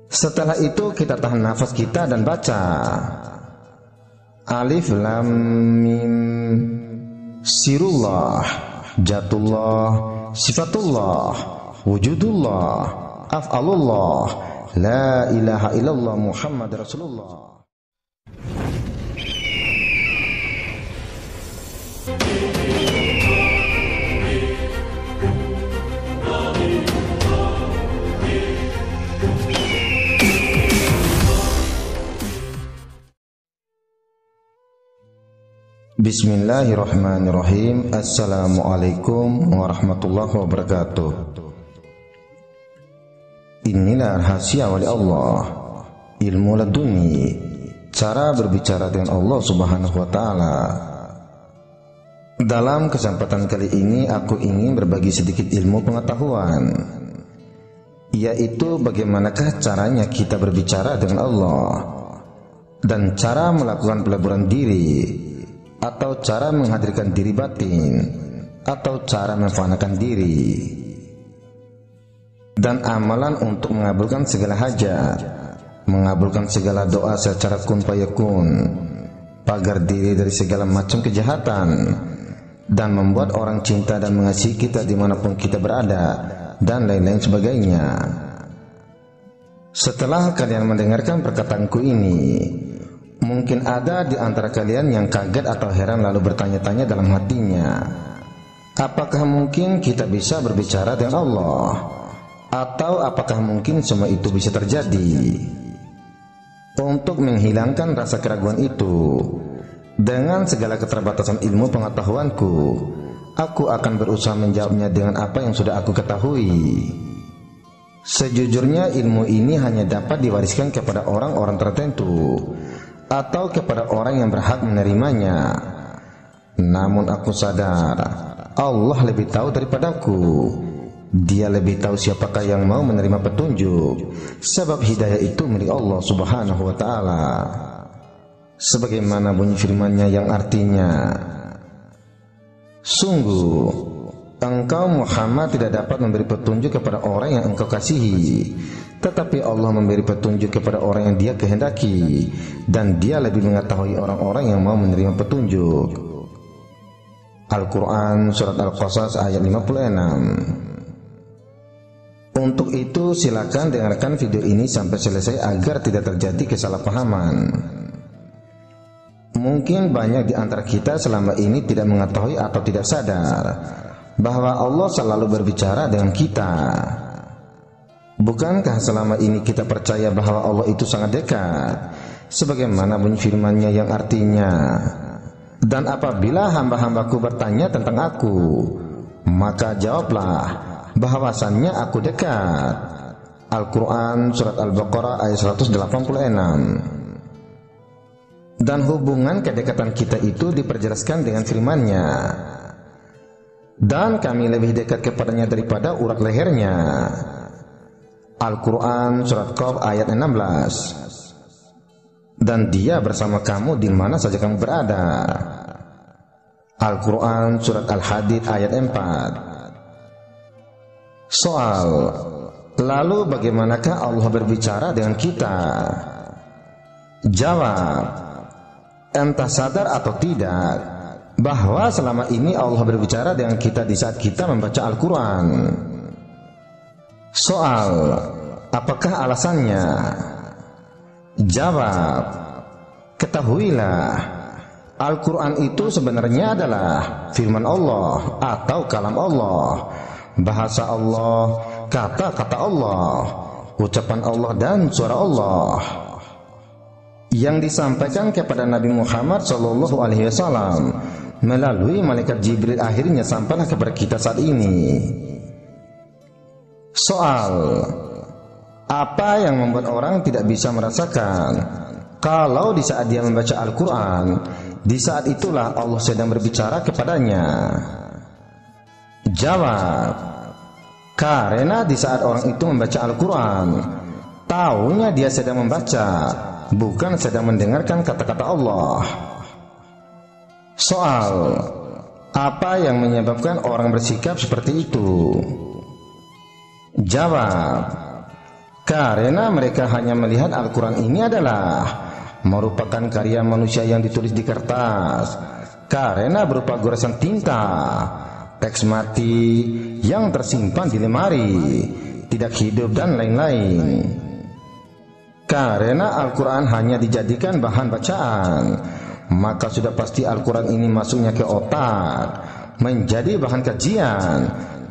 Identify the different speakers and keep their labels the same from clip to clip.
Speaker 1: Setelah itu kita tahan nafas kita dan baca Alif Lam Mim. Sirullah, Jatullah, Sifatullah, Wujudullah, Af'alullah, La ilaha illallah Muhammad Rasulullah. Bismillahirrahmanirrahim. Assalamualaikum warahmatullahi wabarakatuh. Inilah rahasia wali Allah, ilmu laduni, cara berbicara dengan Allah subhanahu wa ta'ala. Dalam kesempatan kali ini aku ingin berbagi sedikit ilmu pengetahuan, yaitu bagaimanakah caranya kita berbicara dengan Allah, dan cara melakukan peleburan diri, atau cara menghadirkan diri batin, atau cara memfanakan diri, dan amalan untuk mengabulkan segala hajat, mengabulkan segala doa secara kun fayakun, pagar diri dari segala macam kejahatan, dan membuat orang cinta dan mengasihi kita dimanapun kita berada, dan lain-lain sebagainya. Setelah kalian mendengarkan perkataanku ini, mungkin ada di antara kalian yang kaget atau heran lalu bertanya-tanya dalam hatinya, apakah mungkin kita bisa berbicara dengan Allah? Atau apakah mungkin semua itu bisa terjadi? Untuk menghilangkan rasa keraguan itu, dengan segala keterbatasan ilmu pengetahuanku, aku akan berusaha menjawabnya dengan apa yang sudah aku ketahui. Sejujurnya ilmu ini hanya dapat diwariskan kepada orang-orang tertentu, atau kepada orang yang berhak menerimanya. Namun aku sadar Allah lebih tahu daripadaku. Dia lebih tahu siapakah yang mau menerima petunjuk, sebab hidayah itu milik Allah subhanahu wa ta'ala. Sebagaimana bunyi firman-Nya yang artinya, sungguh engkau Muhammad tidak dapat memberi petunjuk kepada orang yang engkau kasihi, tetapi Allah memberi petunjuk kepada orang yang Dia kehendaki, dan Dia lebih mengetahui orang-orang yang mau menerima petunjuk. Al-Quran Surat Al-Qasas ayat 56. Untuk itu silakan dengarkan video ini sampai selesai agar tidak terjadi kesalahpahaman. Mungkin banyak di antara kita selama ini tidak mengetahui atau tidak sadar bahwa Allah selalu berbicara dengan kita. Bukankah selama ini kita percaya bahwa Allah itu sangat dekat, sebagaimana bunyi firman-Nya yang artinya, dan apabila hamba-hambaku bertanya tentang aku, maka jawablah bahwasannya aku dekat. Al-Quran Surat Al-Baqarah ayat 186. Dan hubungan kedekatan kita itu diperjelaskan dengan firman-Nya, dan kami lebih dekat kepadanya daripada urat lehernya. Al-Quran Surat Qaf ayat 16. Dan Dia bersama kamu di mana saja kamu berada. Al-Quran Surat Al-Hadid ayat 4. Soal, lalu bagaimanakah Allah berbicara dengan kita? Jawab, entah sadar atau tidak bahwa selama ini Allah berbicara dengan kita di saat kita membaca Al-Quran. Soal, apakah alasannya? Jawab, ketahuilah, Al-Quran itu sebenarnya adalah firman Allah atau kalam Allah, bahasa Allah, kata-kata Allah, ucapan Allah dan suara Allah yang disampaikan kepada Nabi Muhammad SAW melalui malaikat Jibril, akhirnya sampailah kepada kita saat ini. Soal, apa yang membuat orang tidak bisa merasakan kalau di saat dia membaca Al-Quran, di saat itulah Allah sedang berbicara kepadanya? Jawab, karena di saat orang itu membaca Al-Quran, taunya dia sedang membaca, bukan sedang mendengarkan kata-kata Allah. Soal, apa yang menyebabkan orang bersikap seperti itu? Jawab, Karena mereka hanya melihat Al-Quran ini adalah merupakan karya manusia yang ditulis di kertas, karena berupa goresan tinta, teks mati yang tersimpan di lemari, tidak hidup dan lain-lain. Karena Al-Quran hanya dijadikan bahan bacaan, maka sudah pasti Al-Quran ini masuknya ke otak, menjadi bahan kajian,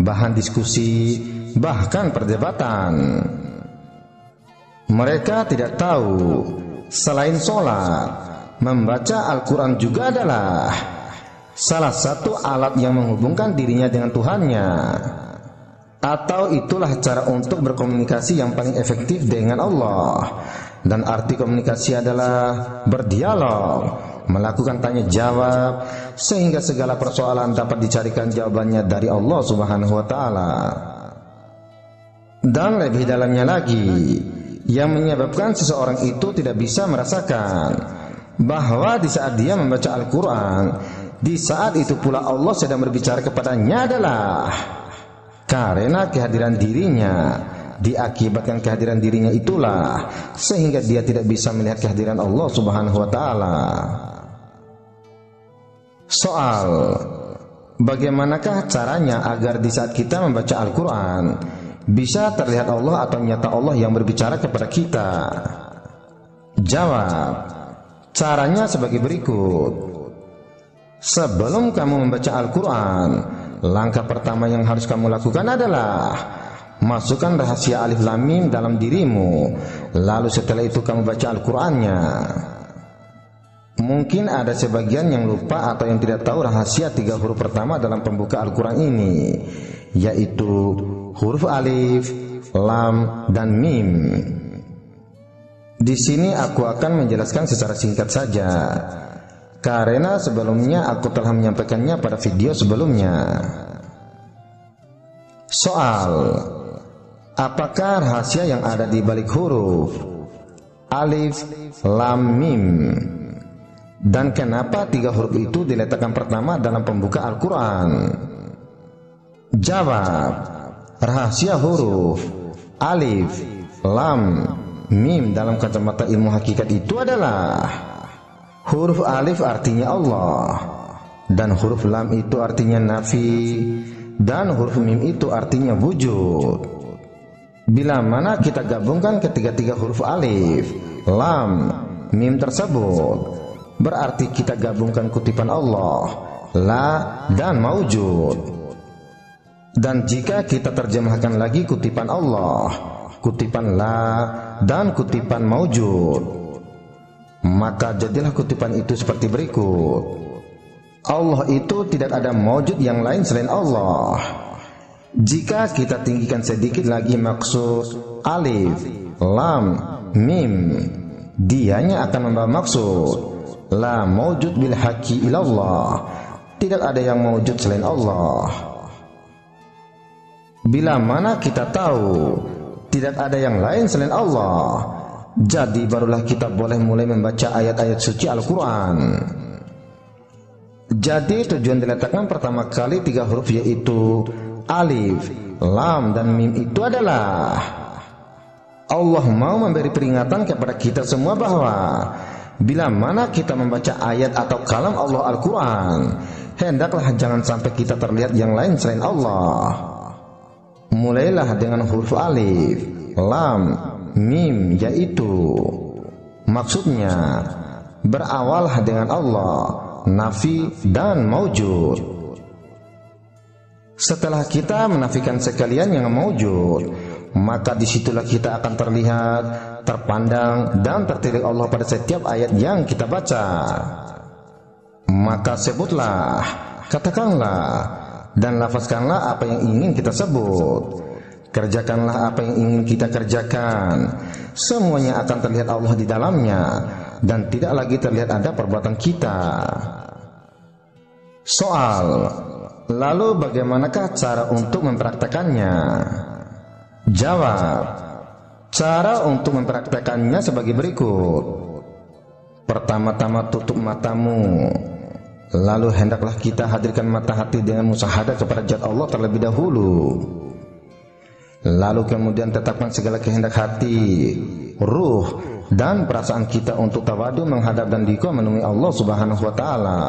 Speaker 1: bahan diskusi, bahkan perdebatan. Mereka tidak tahu selain sholat, membaca Al-Quran juga adalah salah satu alat yang menghubungkan dirinya dengan Tuhannya, atau itulah cara untuk berkomunikasi yang paling efektif dengan Allah. Dan arti komunikasi adalah berdialog, melakukan tanya jawab, sehingga segala persoalan dapat dicarikan jawabannya dari Allah Subhanahu wa Ta'ala. Dan lebih dalamnya lagi, yang menyebabkan seseorang itu tidak bisa merasakan bahwa di saat dia membaca Al-Quran, di saat itu pula Allah sedang berbicara kepadanya adalah karena kehadiran dirinya. Diakibatkan kehadiran dirinya itulah sehingga dia tidak bisa melihat kehadiran Allah Subhanahu wa Ta'ala. Soal, bagaimanakah caranya agar di saat kita membaca Al-Quran bisa terlihat Allah atau nyata Allah yang berbicara kepada kita? Jawab, caranya sebagai berikut. Sebelum kamu membaca Al-Quran, langkah pertama yang harus kamu lakukan adalah masukkan rahasia Alif Lam Mim dalam dirimu. Lalu setelah itu kamu baca Al-Qurannya. Mungkin ada sebagian yang lupa atau yang tidak tahu rahasia 3 huruf pertama dalam pembuka Al-Quran ini, yaitu huruf Alif, Lam, dan Mim. Di sini aku akan menjelaskan secara singkat saja, karena sebelumnya aku telah menyampaikannya pada video sebelumnya. Soal, apakah rahasia yang ada di balik huruf Alif, Lam, Mim? Dan kenapa 3 huruf itu diletakkan pertama dalam pembuka Al-Quran? Jawab, rahasia huruf Alif, Lam, Mim dalam kacamata ilmu hakikat itu adalah huruf Alif artinya Allah, dan huruf Lam itu artinya nafi, dan huruf Mim itu artinya wujud. Bila mana kita gabungkan ketiga-tiga huruf Alif, Lam, Mim tersebut, berarti kita gabungkan kutipan Allah, La, dan Maujud. Dan jika kita terjemahkan lagi kutipan Allah, kutipan La, dan kutipan Maujud, maka jadilah kutipan itu seperti berikut. Allah itu tidak ada maujud yang lain selain Allah. Jika kita tinggikan sedikit lagi maksud Alif, Lam, Mim, dianya akan membawa maksud La maujud bil haqqi ilallah, tidak ada yang maujud selain Allah. Bila mana kita tahu tidak ada yang lain selain Allah, jadi barulah kita boleh mulai membaca ayat-ayat suci Al-Quran. Jadi tujuan diletakkan pertama kali 3 huruf yaitu Alif, Lam, dan Mim itu adalah Allah mau memberi peringatan kepada kita semua bahwa bila mana kita membaca ayat atau kalam Allah Al-Quran, hendaklah jangan sampai kita terlihat yang lain selain Allah. Mulailah dengan huruf Alif, Lam, Mim, yaitu maksudnya berawal dengan Allah, nafi, dan maujud. Setelah kita menafikan sekalian yang maujud, maka disitulah kita akan terlihat, terpandang, dan tertilik Allah pada setiap ayat yang kita baca. Maka sebutlah, katakanlah, dan lafazkanlah apa yang ingin kita sebut. Kerjakanlah apa yang ingin kita kerjakan. Semuanya akan terlihat Allah di dalamnya, dan tidak lagi terlihat ada perbuatan kita. Soal, lalu bagaimanakah cara untuk mempraktekannya? Jawab, cara untuk mempraktekannya sebagai berikut. Pertama-tama tutup matamu, lalu hendaklah kita hadirkan mata hati dengan musyahadah kepada zat Allah terlebih dahulu. lalu kemudian tetapkan segala kehendak hati, ruh, dan perasaan kita untuk tawadu menghadap dan diko menemui Allah Subhanahu wa Ta'ala.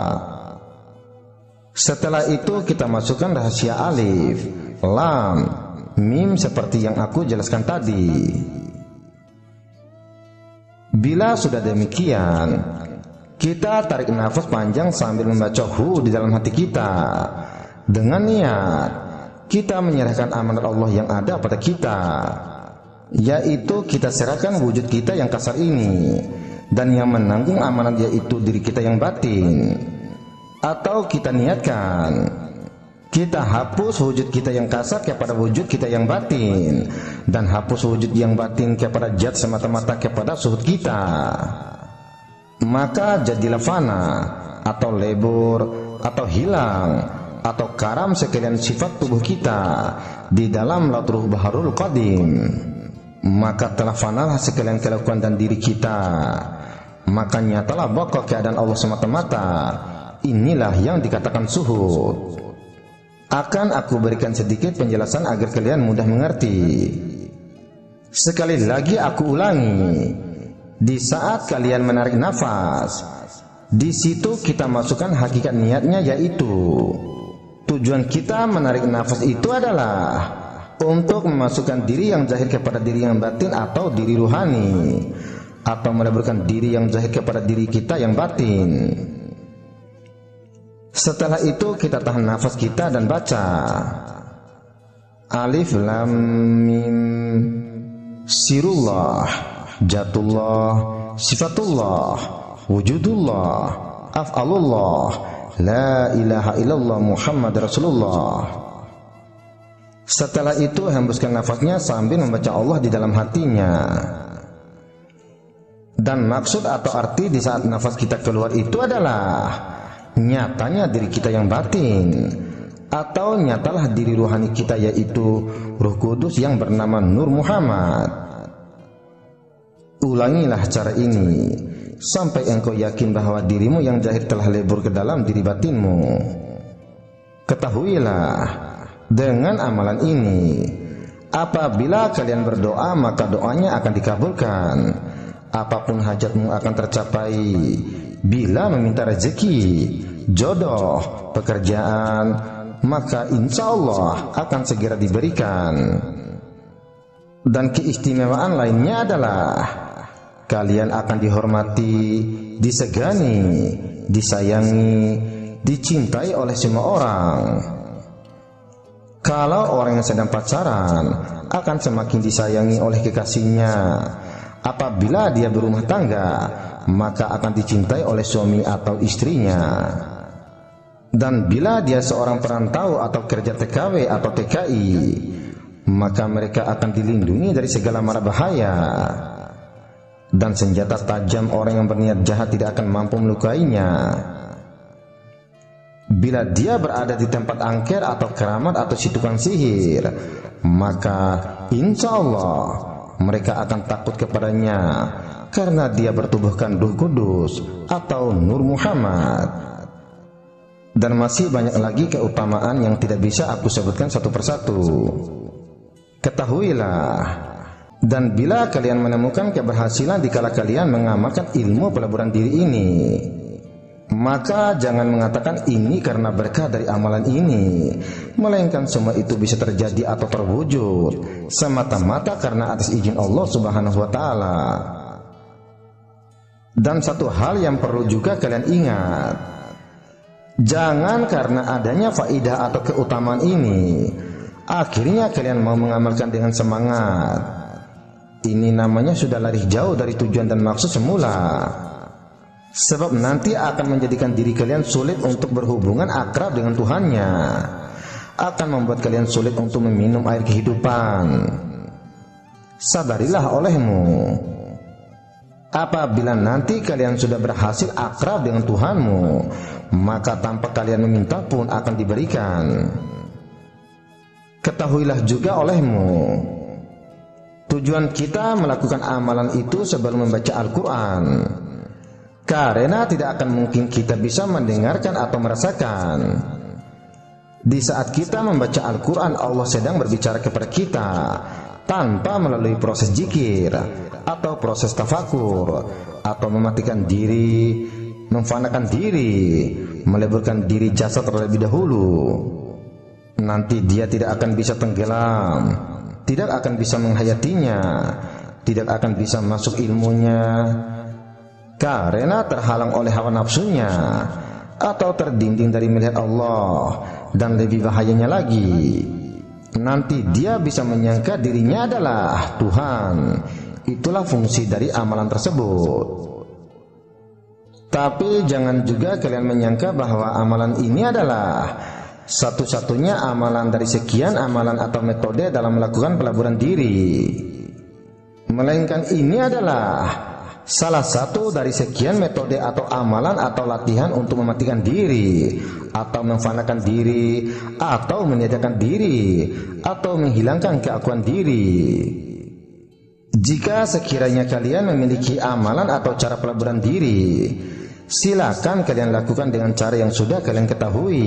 Speaker 1: Setelah itu kita masukkan rahasia alif, lam, mim seperti yang aku jelaskan tadi. Bila sudah demikian, kita tarik nafas panjang sambil membaca hu di dalam hati kita. Dengan niat, kita menyerahkan amanat Allah yang ada pada kita, yaitu kita serahkan wujud kita yang kasar ini, dan yang menanggung amanat yaitu diri kita yang batin. Atau kita niatkan, kita hapus wujud kita yang kasar kepada wujud kita yang batin, dan hapus wujud yang batin kepada zat semata-mata kepada suhud kita. Maka jadilah fana, atau lebur, atau hilang, atau karam sekalian sifat tubuh kita di dalam Lauhul Baharul Qadim. Maka telah fanalah sekalian kelakuan dan diri kita, maka nyatalah bahwa keadaan Allah semata-mata. Inilah yang dikatakan suhud. Akan aku berikan sedikit penjelasan agar kalian mudah mengerti. Sekali lagi aku ulangi, di saat kalian menarik nafas, di situ kita masukkan hakikat niatnya, yaitu tujuan kita menarik nafas itu adalah untuk memasukkan diri yang zahir kepada diri yang batin atau diri ruhani, atau meleburkan diri yang zahir kepada diri kita yang batin. Setelah itu kita tahan nafas kita dan baca alif lam mim, sirullah, jatullah, sifatullah, wujudullah, af'alullah, la ilaha illallah Muhammad Rasulullah. Setelah itu hembuskan nafasnya sambil membaca Allah di dalam hatinya. Dan maksud atau arti di saat nafas kita keluar itu adalah nyatanya diri kita yang batin, atau nyatalah diri ruhani kita, yaitu Ruh Kudus yang bernama Nur Muhammad. Ulangilah cara ini sampai engkau yakin bahwa dirimu yang zahir telah lebur ke dalam diri batinmu. Ketahuilah, dengan amalan ini, apabila kalian berdoa, maka doanya akan dikabulkan. Apapun hajatmu akan tercapai. Bila meminta rezeki, jodoh, pekerjaan, maka insya Allah akan segera diberikan. Dan keistimewaan lainnya adalah kalian akan dihormati, disegani, disayangi, dicintai oleh semua orang. Kalau orang yang sedang pacaran akan semakin disayangi oleh kekasihnya. Apabila dia berumah tangga, maka akan dicintai oleh suami atau istrinya. Dan bila dia seorang perantau atau kerja TKW atau TKI, maka mereka akan dilindungi dari segala mara bahaya. Dan senjata tajam orang yang berniat jahat tidak akan mampu melukainya. Bila dia berada di tempat angker atau keramat atau si tukang sihir, maka insya Allah mereka akan takut kepadanya, karena dia bertubuhkan Ruh Kudus atau Nur Muhammad. Dan masih banyak lagi keutamaan yang tidak bisa aku sebutkan satu persatu. Ketahuilah, dan bila kalian menemukan keberhasilan dikala kalian mengamalkan ilmu peleburan diri ini, maka jangan mengatakan ini karena berkah dari amalan ini, melainkan semua itu bisa terjadi atau terwujud semata-mata karena atas izin Allah Subhanahu wa Ta'ala. Dan satu hal yang perlu juga kalian ingat, jangan karena adanya faidah atau keutamaan ini akhirnya kalian mau mengamalkan dengan semangat. Ini namanya sudah lari jauh dari tujuan dan maksud semula. Sebab nanti akan menjadikan diri kalian sulit untuk berhubungan akrab dengan Tuhannya, akan membuat kalian sulit untuk meminum air kehidupan. Sadarilah olehmu, apabila nanti kalian sudah berhasil akrab dengan Tuhanmu, maka tanpa kalian meminta pun akan diberikan. Ketahuilah juga olehmu, tujuan kita melakukan amalan itu sebelum membaca Al-Quran, karena tidak akan mungkin kita bisa mendengarkan atau merasakan. Di saat kita membaca Al-Quran, Allah sedang berbicara kepada kita tanpa melalui proses zikir atau proses tafakur, atau mematikan diri, memfanakan diri, meleburkan diri jasad terlebih dahulu. Nanti dia tidak akan bisa tenggelam, tidak akan bisa menghayatinya, tidak akan bisa masuk ilmunya, karena terhalang oleh hawa nafsunya, atau terdinding dari melihat Allah. Dan lebih bahayanya lagi, nanti dia bisa menyangka dirinya adalah Tuhan. Itulah fungsi dari amalan tersebut. Tapi jangan juga kalian menyangka bahwa amalan ini adalah satu-satunya amalan dari sekian amalan atau metode dalam melakukan pelaburan diri, melainkan ini adalah salah satu dari sekian metode atau amalan atau latihan untuk mematikan diri, atau memfanakan diri, atau meniadakan diri, atau menghilangkan keakuan diri. Jika sekiranya kalian memiliki amalan atau cara pelaburan diri, silakan kalian lakukan dengan cara yang sudah kalian ketahui.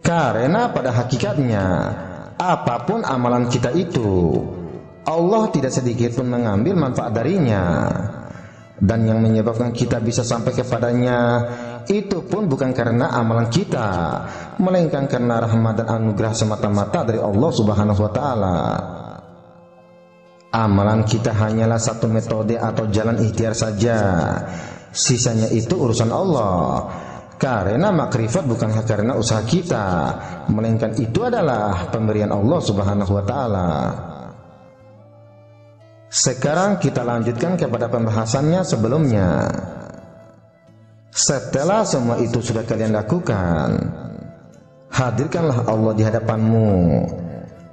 Speaker 1: Karena pada hakikatnya, apapun amalan kita itu, Allah tidak sedikit pun mengambil manfaat darinya. Dan yang menyebabkan kita bisa sampai kepadanya itu pun bukan karena amalan kita, melainkan karena rahmat dan anugerah semata-mata dari Allah Subhanahu wa ta'ala. Amalan kita hanyalah satu metode atau jalan ikhtiar saja. Sisanya itu urusan Allah. Karena makrifat bukan karena usaha kita, melainkan itu adalah pemberian Allah Subhanahu wa ta'ala. Sekarang kita lanjutkan kepada pembahasannya sebelumnya. Setelah semua itu sudah kalian lakukan, hadirkanlah Allah di hadapanmu.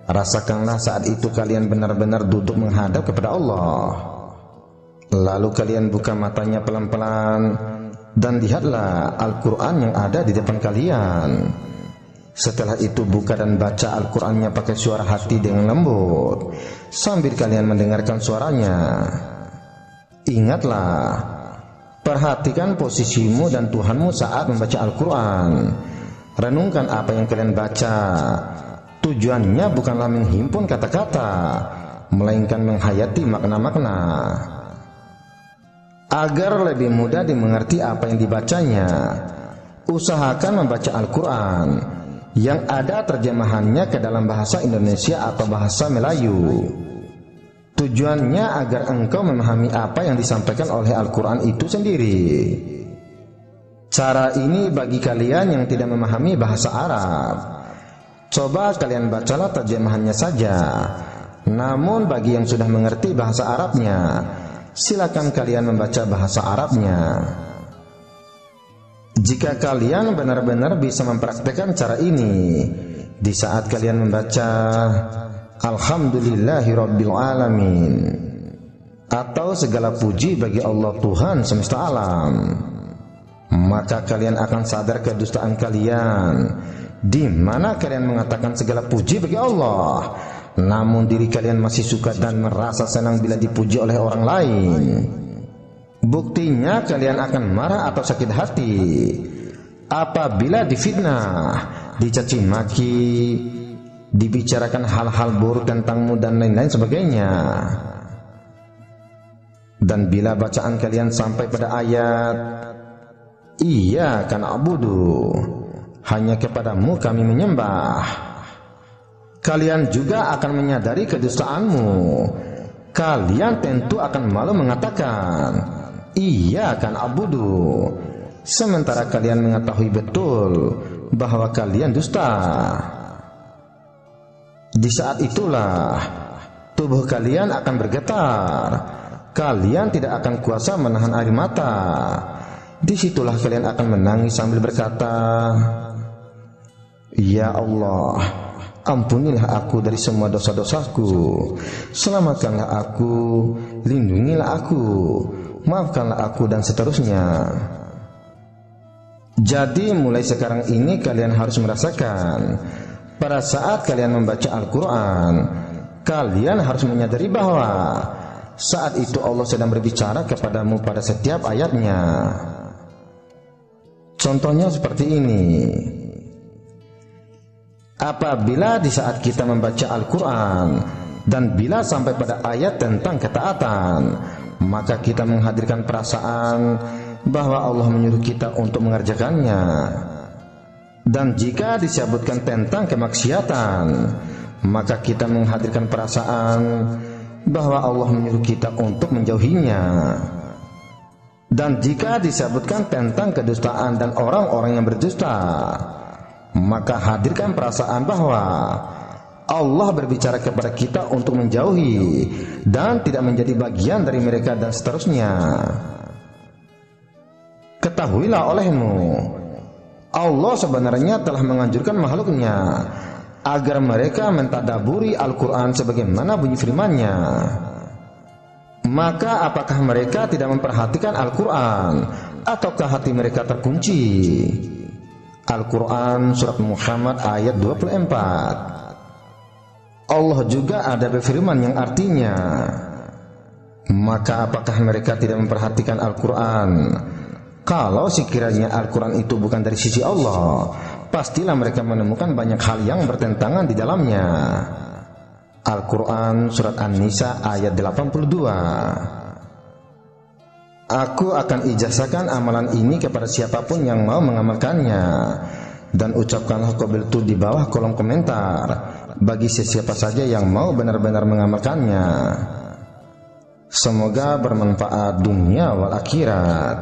Speaker 1: Rasakanlah saat itu kalian benar-benar duduk menghadap kepada Allah. Lalu kalian buka matanya pelan-pelan dan lihatlah Al-Quran yang ada di depan kalian. Setelah itu buka dan baca Al-Qurannya pakai suara hati dengan lembut, sambil kalian mendengarkan suaranya. Ingatlah, perhatikan posisimu dan Tuhanmu saat membaca Al-Quran. Renungkan apa yang kalian baca. Tujuannya bukanlah menghimpun kata-kata, melainkan menghayati makna-makna. Agar lebih mudah dimengerti apa yang dibacanya, usahakan membaca Al-Quran yang ada terjemahannya ke dalam bahasa Indonesia atau bahasa Melayu. Tujuannya agar engkau memahami apa yang disampaikan oleh Al-Quran itu sendiri. Cara ini bagi kalian yang tidak memahami bahasa Arab, coba kalian bacalah terjemahannya saja. Namun bagi yang sudah mengerti bahasa Arabnya, silakan kalian membaca bahasa Arabnya. Jika kalian benar-benar bisa mempraktekkan cara ini, di saat kalian membaca Alhamdulillahirabbil alamin atau segala puji bagi Allah Tuhan semesta alam, maka kalian akan sadar kedustaan kalian, di mana kalian mengatakan segala puji bagi Allah, namun diri kalian masih suka dan merasa senang bila dipuji oleh orang lain. Buktinya kalian akan marah atau sakit hati apabila difitnah, dicaci maki, dibicarakan hal-hal buruk tentangmu dan lain-lain sebagainya. Dan bila bacaan kalian sampai pada ayat Iyyaka na'budu, hanya kepadamu kami menyembah, kalian juga akan menyadari kedustaanmu. Kalian tentu akan malu mengatakan Iyyaka na'budu, sementara kalian mengetahui betul bahwa kalian dusta. Di saat itulah tubuh kalian akan bergetar. Kalian tidak akan kuasa menahan air mata. Disitulah kalian akan menangis sambil berkata, Ya Allah, ampunilah aku dari semua dosa-dosaku, selamatkanlah aku, lindungilah aku, maafkanlah aku, dan seterusnya. Jadi mulai sekarang ini kalian harus merasakan, pada saat kalian membaca Al-Quran, kalian harus menyadari bahwa saat itu Allah sedang berbicara kepadamu pada setiap ayatnya. Contohnya seperti ini. apabila di saat kita membaca Al-Quran dan bila sampai pada ayat tentang ketaatan, maka kita menghadirkan perasaan bahwa Allah menyuruh kita untuk mengerjakannya. Dan jika disebutkan tentang kemaksiatan, maka kita menghadirkan perasaan bahwa Allah menyuruh kita untuk menjauhinya. Dan jika disebutkan tentang kedustaan dan orang-orang yang berdusta, maka hadirkan perasaan bahwa Allah berbicara kepada kita untuk menjauhi dan tidak menjadi bagian dari mereka dan seterusnya. Ketahuilah olehmu, Allah sebenarnya telah menganjurkan makhluknya agar mereka mentadaburi Al-Quran sebagaimana bunyi firman-Nya. Maka apakah mereka tidak memperhatikan Al-Quran, ataukah hati mereka terkunci? Al-Quran Surat Muhammad ayat 24. Allah juga ada berfirman yang artinya, maka apakah mereka tidak memperhatikan Al-Quran? Kalau sekiranya Al-Quran itu bukan dari sisi Allah, pastilah mereka menemukan banyak hal yang bertentangan di dalamnya. Al-Quran Surat An-Nisa ayat 82. Aku akan ijazahkan amalan ini kepada siapapun yang mau mengamalkannya. Dan ucapkanlah qabiltu di bawah kolom komentar bagi siapa saja yang mau benar-benar mengamalkannya. Semoga bermanfaat dunia wal akhirat.